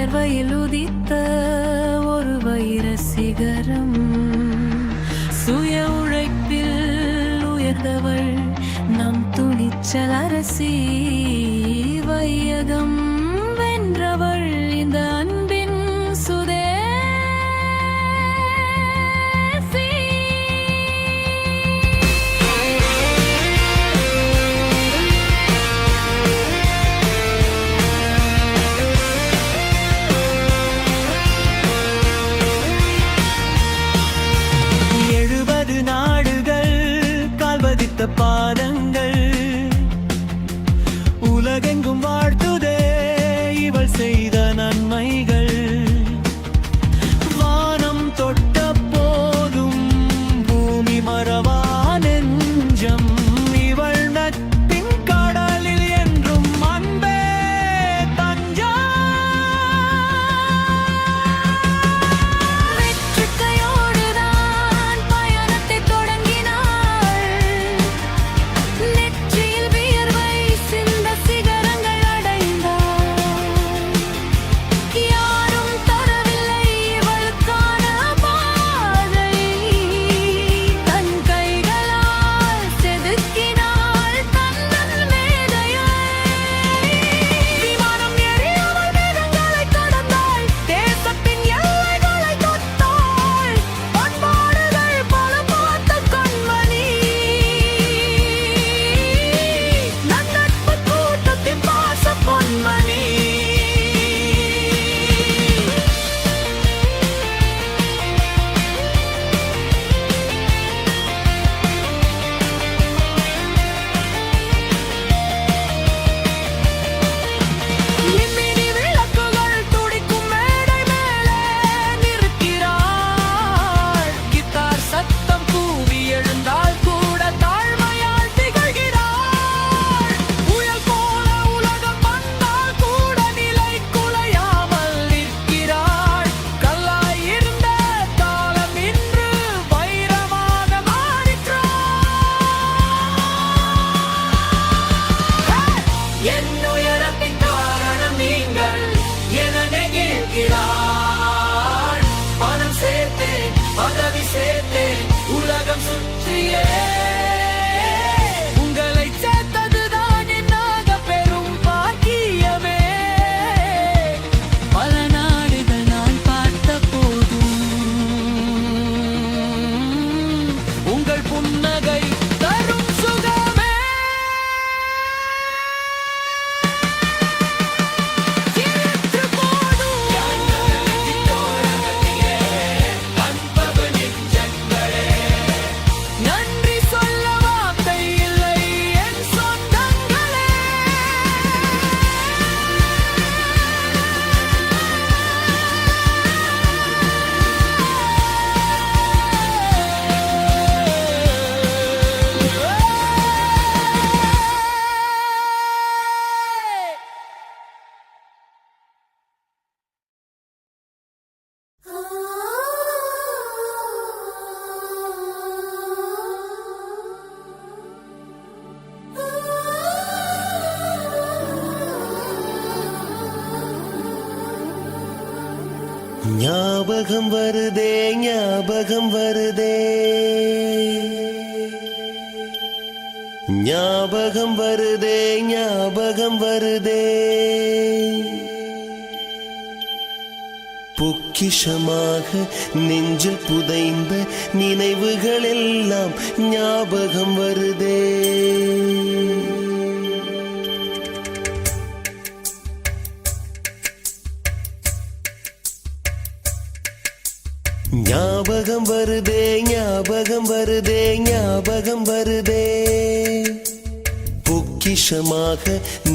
வியர்வையில் உதித்த ஒரு வைர சிகரம். சுய உழைப்பில் உயர்ந்தவள் நம் துணிச்சல் அரசி. வையகம் வென்றவள் இந்த அன்பின் சுதே. பாதங்கள் உலகெங்கும் வாழ்த்துதே இவள் செய்த நன்மைகள். வானம் தொட்ட போதும் பூமி மறவா நெஞ்சம். இவள் நட்பின் கடலில் என்றும் அன்பே தஞ்சம். ஞாபகம் வருதே ஞாபகம் வருதே ஞாபகம் வருதே ஞாபகம் வருதே. பொக்கிஷமாக நெஞ்சில் புதைந்த நினைவுகள் எல்லாம் ஞாபகம் வருதே. ஞாபகம் வருதே ஞாபகம் வருதே ஞாபகம் வருதே. பொக்கிஷமாக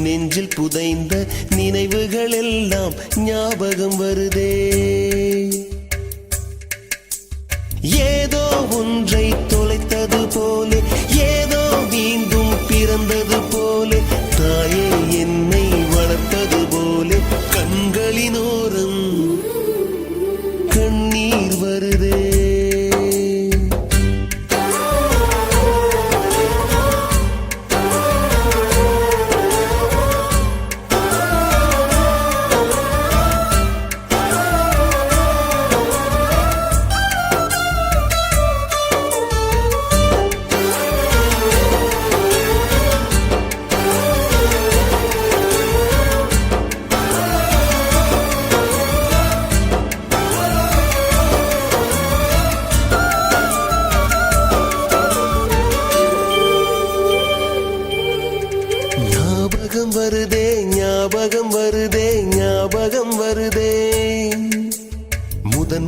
நெஞ்சில் புதைந்த நினைவுகள் எல்லாம் ஞாபகம் வருதே. ஏதோ ஒன்றை தொலைத்தது போலே ஏதோ மீண்டும் பிறந்தது போலே தாயே என்னை வளர்த்தது போலே கண்களினோரம் கண்ணீர் வருதே. ஞாபகம் வருதே ஞாபகம் வருதே ஞாபகம் வருதே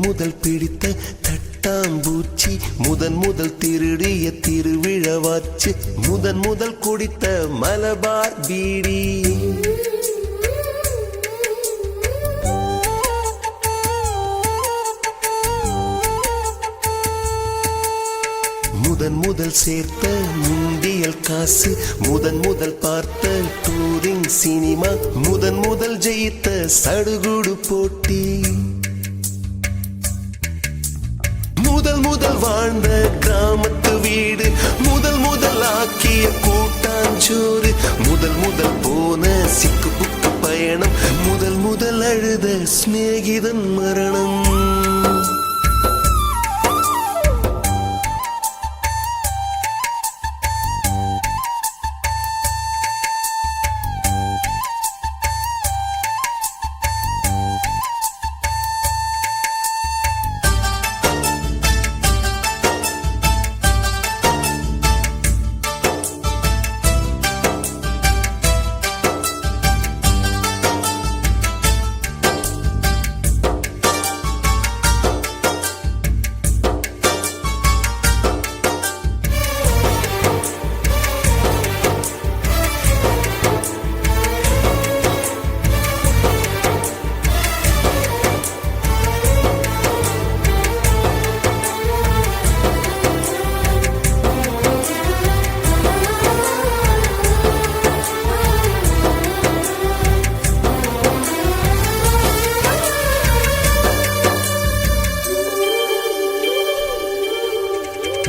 முதல் பிடித்த தட்டாம்பூச்சி முதல் திருடிய திருவிழவாச்சு முதல் குடித்த மலபார் பீடி முதல் சேர்த்த முண்டியல் காசு முதல் பார்த்த டூரிங் சினிமா முதல் ஜெயித்த சடுகுடு போட்டி முதல் வாழ்ந்த கிராமத்து வீடு முதல் ஆக்கிய கூட்டாஞ்சோறு முதல் போன சிக்கு புக்கு பயணம் முதல் அழுத சிநேகிதன் மரணம்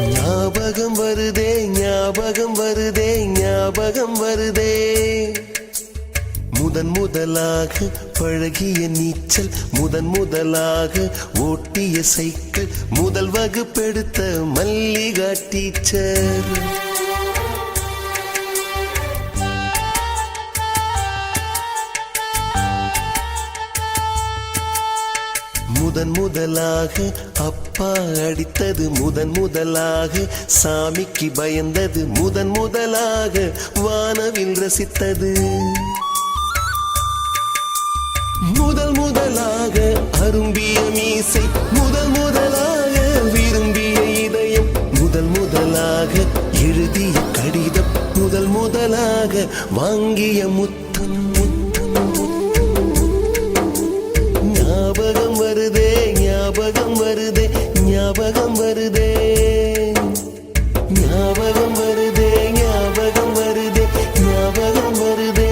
ஞாபகம் வருதே ஞாபகம் வருதே ஞாபகம் வருதே முதலாக பழகிய நீச்சல் முதலாக ஓட்டிய சைக்கிள் முதல் வகுப்பெடுத்த மல்லிகா டீச்சர் முதலாக அப்பா அடித்தது முதலாக சாமிக்கு பயந்தது முதலாக வானவில் ரசித்தது முதலாக அரும்பிய மீசை முதலாக விரும்பிய இதயம் முதலாக எழுதிய கடிதம் முதலாக வாங்கிய முத்தம் ஞாபகம் வருதே ஞாபகம் வருதே ஞாபகம் வருதே ஞாபகம் வருதே ஞாபகம் வருதே ஞாபகம் வருதே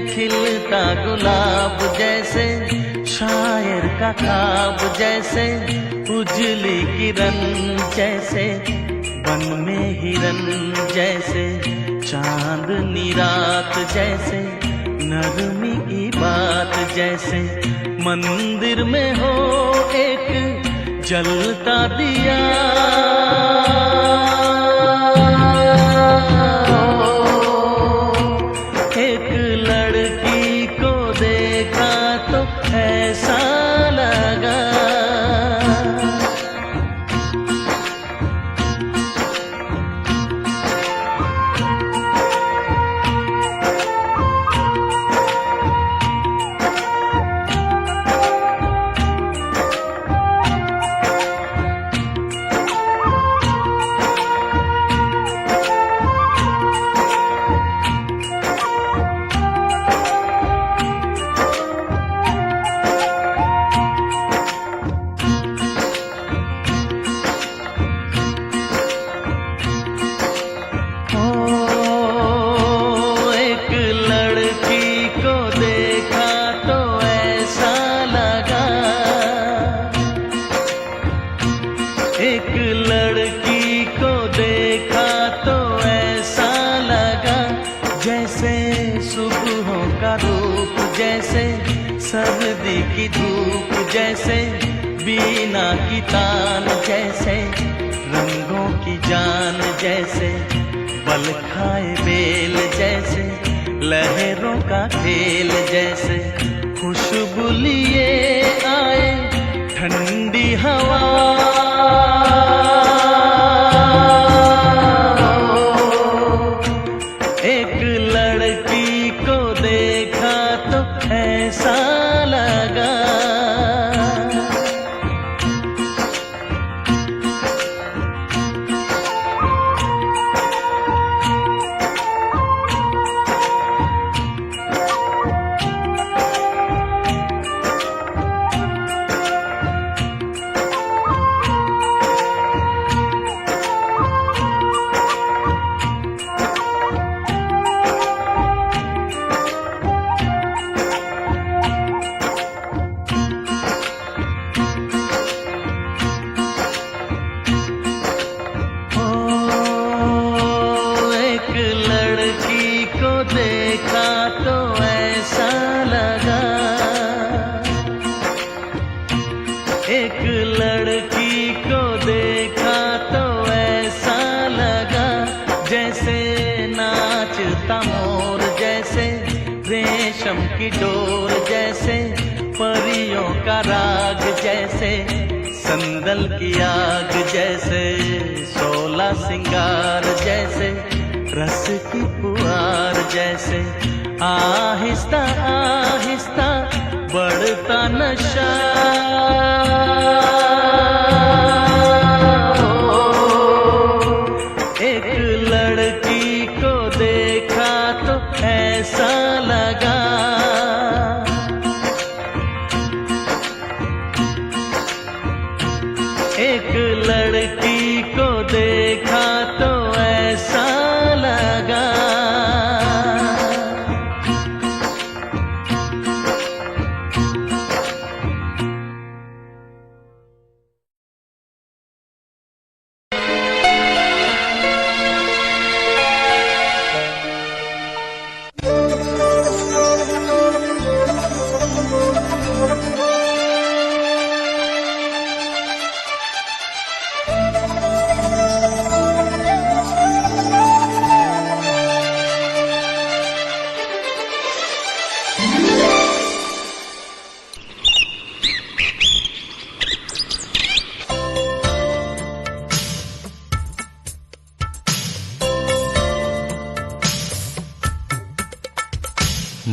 खिलता गुलाब जैसे शायर का ख्वाब जैसे उजली किरण जैसे वन में हिरन जैसे चांदनी रात जैसे नरमी की बात जैसे मंदिर में हो एक जलता दिया एक लड़की को देखा तो ऐसा लगा का रूप जैसे सर्दी की धूप जैसे बीना की तान जैसे रंगों की जान जैसे बल खाए बेल जैसे लहरों का खेल जैसे खुशबू लिए आए ठंडी हवा एक लड़की को देखा तो ऐसा लगा देखा तो ऐसा लगा एक लड़की को देखा तो ऐसा लगा जैसे नाचता मोर जैसे रेशम की डोर जैसे परियों का राग जैसे संदल की आग जैसे 16 सिंगार जैसे रस की पुआर जैसे आहिस्ता आहिस्ता बढ़ता नशा एक लड़की को देखा तो ऐसा लगा एक लड़की को देखा तो ऐसा लगा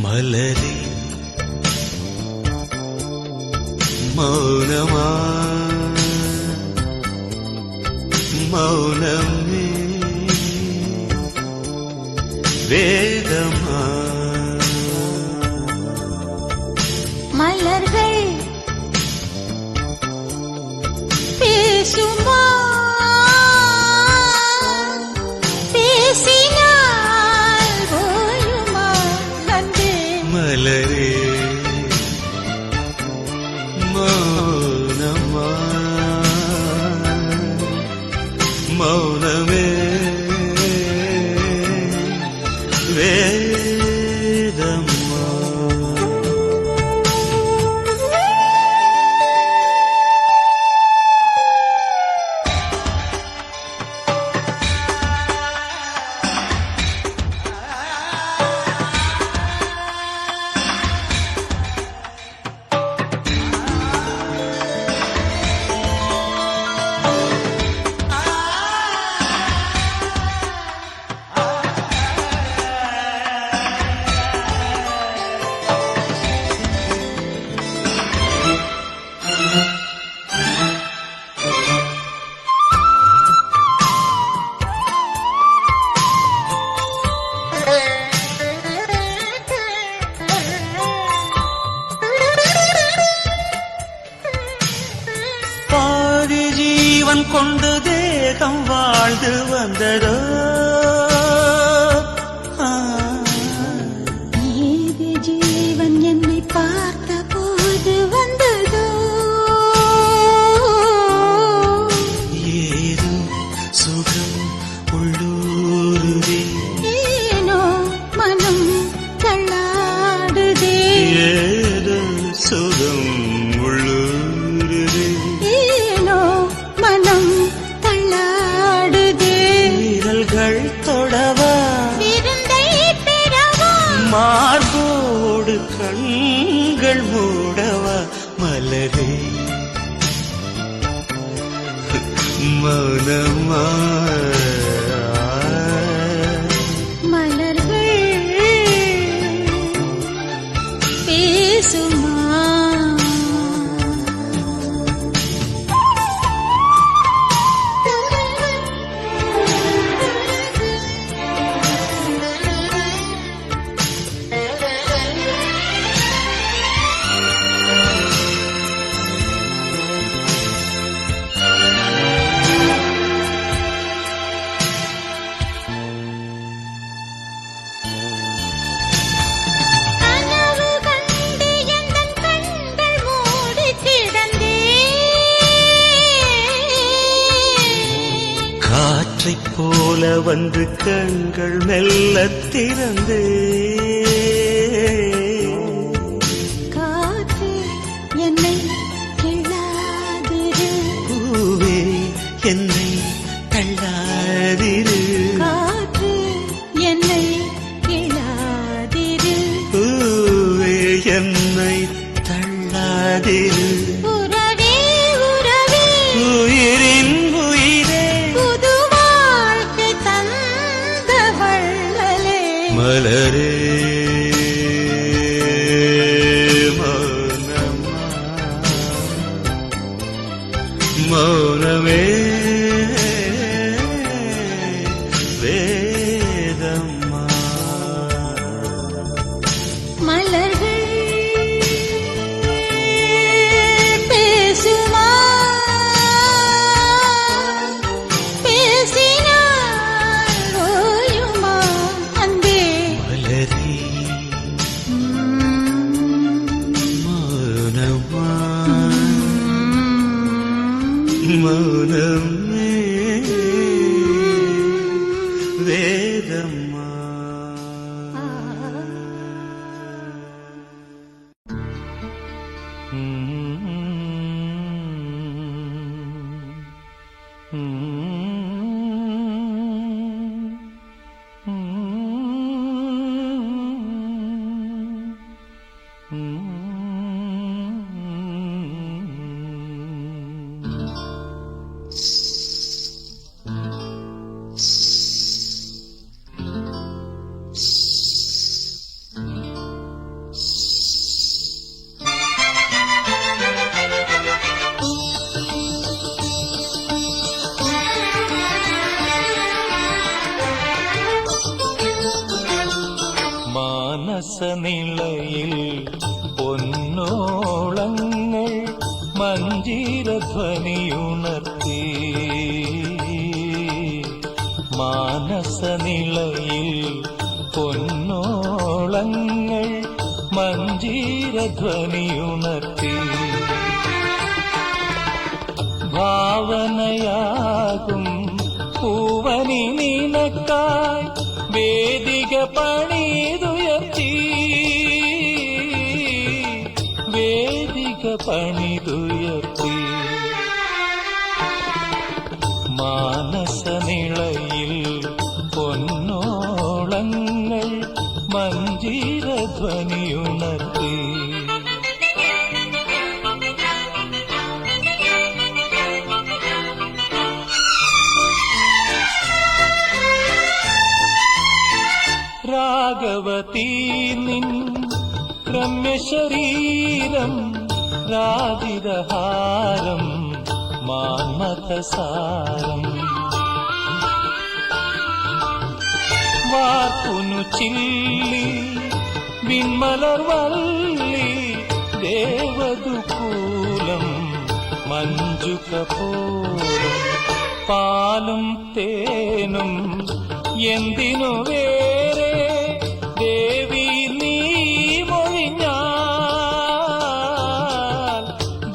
மலரே மௌனமா மௌனமே வேதமா மலர்கள் பேசுமா பேசினால் போயுமா அன்பே மலரே மௌனமா மௌனமே வேதமா கொண்டு தேகம் வாழ்ந்து வந்ததோ ஏது ஜீவன் என்னை பார்த்த போது வந்ததோ ஏதோ சுகம் உள்ளூருவே ஏனோ மனம் தள்ளாடுதே கண்கள் மூடவா மலரே மௌனமா மலர்கள் பேசுமா காற்றைப் போல வந்து கண்கள் மெல்ல திறந்தே காற்று என்னை கிள்ளாதிரு பூவே என்னை தள்ளாதிரு காற்று என்னை கிள்ளாதிரு பூவே என்னை தள்ளாதிரு உறவே உறவே உயிரின் உயிரே புது வாழ்க்கை தந்த வள்ளலே மலரே மௌனமா மௌனமே வேதம்மா மலர்கள் பேசுமா பேசினால் ஓயுமா அன்பே மலரே மௌனமா மௌனமே வேதம்மா മാനസനിളയിൽ പൊന്നോളങ്ങൾ മഞ്ജീരധ്വനിയുണർത്തി മാനസനിളയിൽ പൊന്നോളങ്ങൾ മഞ്ജീരധ്വനിയുണർത്തി ഭാവനയാകും പൂവനി നിനക്കായി വേദിക പണിതുയർത്തി വേദിക പണിതുയർത്തി മാനസനിളയിൽ പൊന്നോളങ്ങൾ മഞ്ജീരധ്വനിയുണർത്തി രാഘവതീ നിൻ രമ്യശരീരം രാജിതഹാരം മാന്മഥസാരം വാർപ്പുനു ചില്ലി വിൺമലർവല്ലി ദേവദുകൂലം മഞ്ജുകപോലം പാലും തേനും എന്തിനു വേറെ ദേവി നീ മൊഴിഞ്ഞാൽ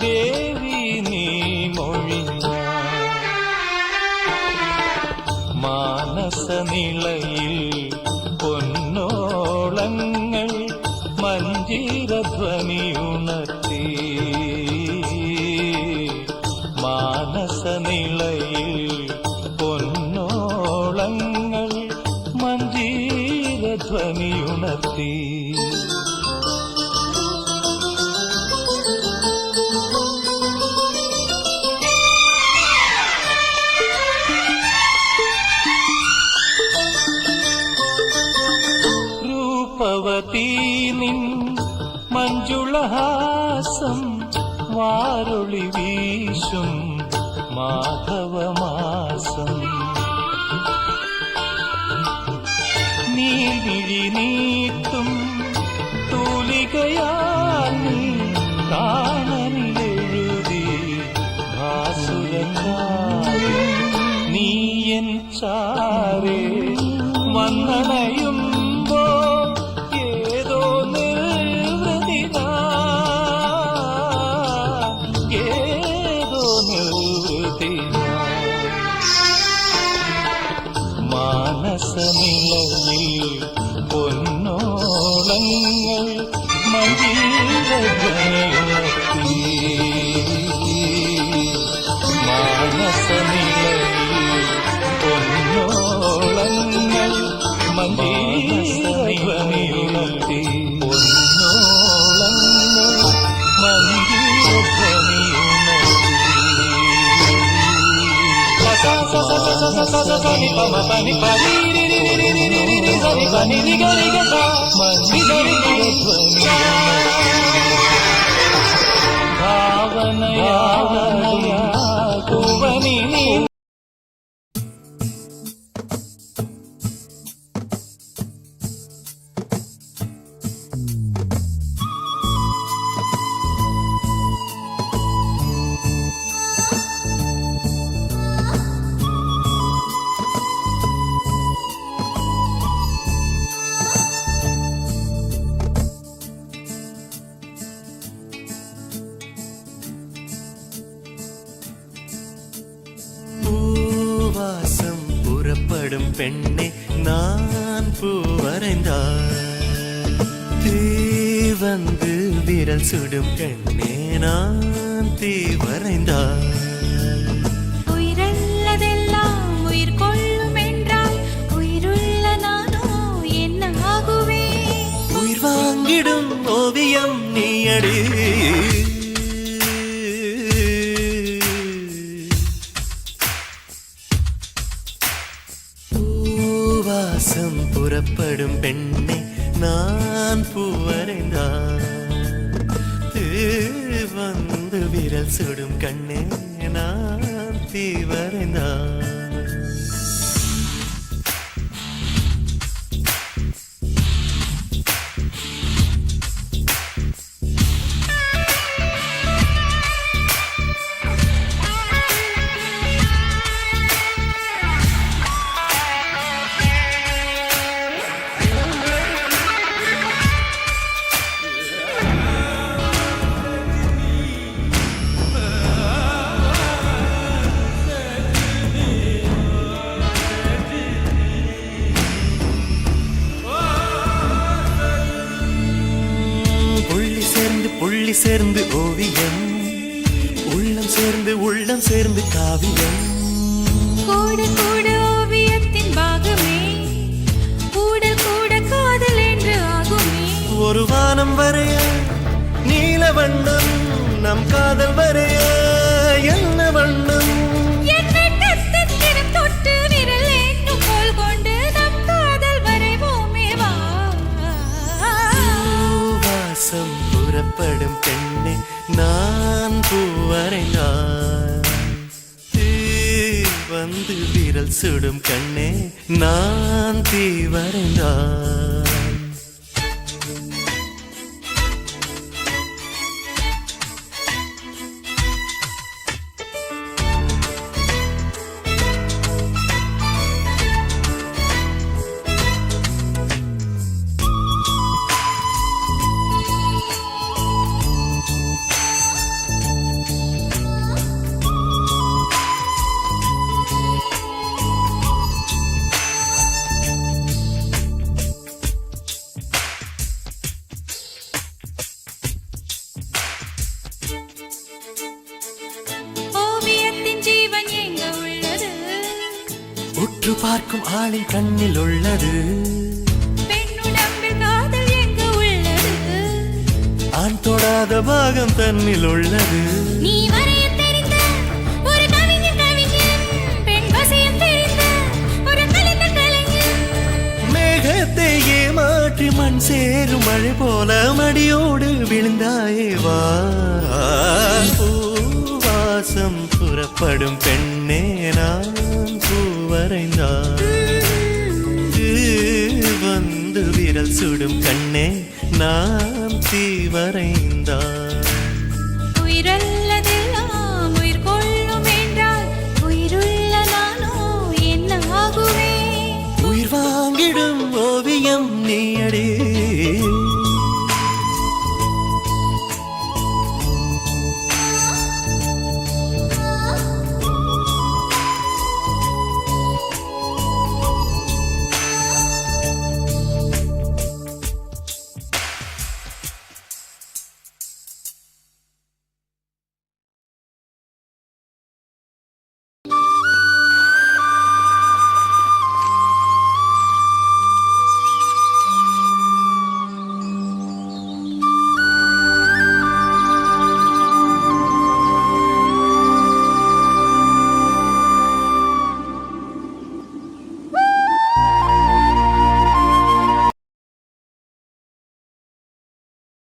ദേവി നീ മൊഴിഞ്ഞാൽ മാനസനിളയിൽ പൊന്നോളങ്ങൾ മഞ്ജീരധ്വനിയുണർത്തി മാനസനിളയിൽ പൊന്നോളങ്ങൾ മഞ്ജീരധ്വനിയുണർത്തി மஞ்சுளஹாசம் வாரொளி வீசும் மாதவ மாசம் நீர்விழி நீத்தும் தூலிகையால் நீ காணனில் எழுதி பாசுரங்காய் நீ என் சாரே வந்தனையும் ஏதோ நிறுத்தினா மானசநிலையில் பொன்னோளங்கள் மஞ்சீரத்தி மானசநிலையில் பொன்னோளங்கள் மஞ்சீரத்தி பொன்னோளங்கள் மஞ்சீரத்தி భావనయా కువని பூவாசம் புறப்படும் பெண்ணே நான் பூ வரைந்தார் தீ வந்து விரல் சுடும் கண்ணே நான் தீ வரைந்தார் உயிரல்லதெல்லாம் உயிர் கொள்ளும் என்றால் உயிருள்ள நானோ என்ன ஆகுவேன்? உயிர் வாங்கிடும் ஓவியம் நீயடி பூவாசம் புறப்படும் பெண்ணே நான் பூ வரைந்தார் வந்து விரல் சுடும் கண்ணே நான் தீ வரைந்தார் புள்ளி சேர்ந்து ஓவியம் உள்ளம் சேர்ந்து காவியம் கூட கூட ஓவியத்தின் பாகமே கூடல் கூட காதல் என்று ஆகுமே. ஒரு வானம் வரைய நீல வண்ணம் நம் காதல் வரைய என்ன வண்ணம் என்னை தத்தத்திடம் தொட்டு விரல் என்னும் கோல் கொண்டு நம் காதல் வரைவோமே வா. வாசம் புறப்படும் பெண்ணே நான் பூ வரைந்தார் வந்து விரல் சுடும் கண்ணே நான் தீ வரைந்தார் உற்று பார்க்கும் ஆளின் கண்ணில் உள்ளது பெண்ணுடம்பில் காதல் எங்கு உள்ளது ஆண் தொடாத பாகம் தன்னில் உள்ளது நீ வரைய தெரிந்த ஒரு கவிஞன் பெண் வசியம் தெரிந்த ஒரு கலைஞர் மேகத்தை ஏமாற்றி மண் சேரும் மழை போல மடியோடு விழுந்தாயே வா பூவாசம் புறப்படும் பெண்ணே நான் பூவரைந்தான் வந்து விரல் சுடும் கண்ணே நான் தீவரைந்தான் உயிரல்லதெல்லாம் உயிர் கொள்ளும் என்றால் உயிருள்ள நானோ என்ன ஆகுவேன் உயிர் வாங்கிடும் ஓவியம் நீ அடி